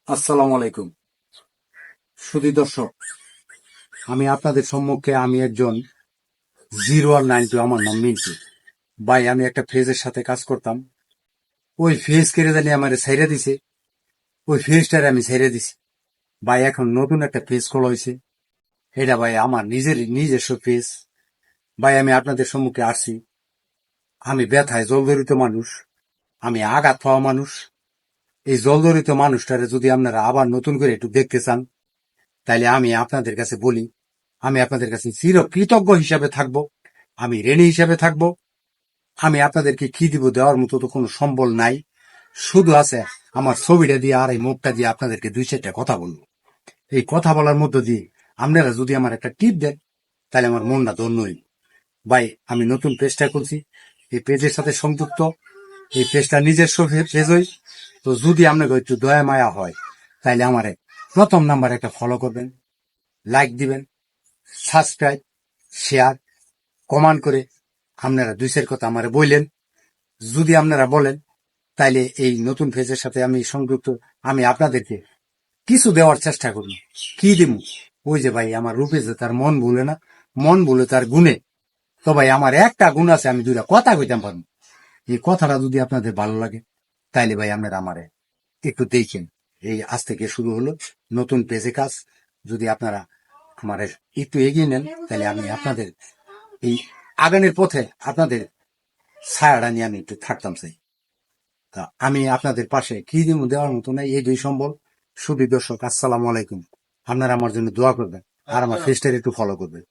আসসালামু আলাইকুম সুধী দর্শক, আমি আপনাদের সম্মুখে আমি একজন 0192, আমার নাম মিন্টু ভাই। আমি একটা ফেজের সাথে কাজ করতাম। ওই ফেজ কেড়ে জানি আমার ছেড়ে দিছে, ওই ফেজটারে আমি ছেড়ে দিছি ভাই। এখন নতুন একটা ফেজ খোলা হয়েছে, এটা ভাই আমার নিজস্ব ফেজ ভাই। আমি আপনাদের সম্মুখে আসছি। আমি ব্যথায় জর্জরিত মানুষ, আমি আঘাত পাওয়া মানুষ। এই জর্জরিত মানুষটারে যদি আপনারা আবার নতুন করে একটু দেখতে চান, তাইলে আমি আপনাদের কাছে বলি, আমি আপনাদের কাছে চির কৃতজ্ঞ হিসাবে থাকব, আমি ঋণী হিসাবে থাকব। আমি আপনাদেরকে কি দিব, দেওয়ার মতো তো কোনো সম্বল নাই। শুধু আছে আমার ছবিটা দিয়ে আর এই মুখটা দিয়ে আপনাদেরকে দুই চারটা কথা বলবো। এই কথা বলার মধ্য দিয়ে আপনারা যদি আমার একটা টিপ দেন, তাহলে আমার মনটা ধন্য হইল ভাই। আমি নতুন পেজটা করছি, এই পেজের সাথে সংযুক্ত, এই পেজটা নিজস্ব পেজ হই। তো যদি আপনাকে একটু দয়া মায়া হয়, তাইলে আমারে প্রথম নাম্বার একটা ফলো করবেন, লাইক দিবেন, সাবস্ক্রাইব, শেয়ার, কমেন্ট করে আপনারা দুই চার কথা আমারে বললেন। যদি আপনারা বলেন, তাইলে এই নতুন ফেজের সাথে আমি সংযুক্ত, আমি আপনাদেরকে কিছু দেওয়ার চেষ্টা করব। কি দিব? ওই যে ভাই, আমার রূপে যে তার মন ভুলে না, মন ভুলে তার গুণে। তো ভাই, আমার একটা গুণ আছে, আমি দুইটা কথা কইতাম পারবো। এই কথাটা যদি আপনাদের ভালো লাগে, তাইলে ভাই আপনারা আমারে একটু দেখেন। এই আজ থেকে শুরু হলো নতুন পেজে কাজ। যদি আপনারা আমার একটু এগিয়ে নেন, তাহলে আমি আপনাদের এই আগানের পথে আপনাদের ছায়াটা নিয়ে আমি একটু থাকতাম চাই। তা আমি আপনাদের পাশে কি দিব, দেওয়ার মতো নাই, এই দুই সম্বল। সুধী দর্শক, আসসালামু আলাইকুম। আপনারা আমার জন্য দোয়া করবেন আর আমার ফেসটার একটু ফলো করবেন।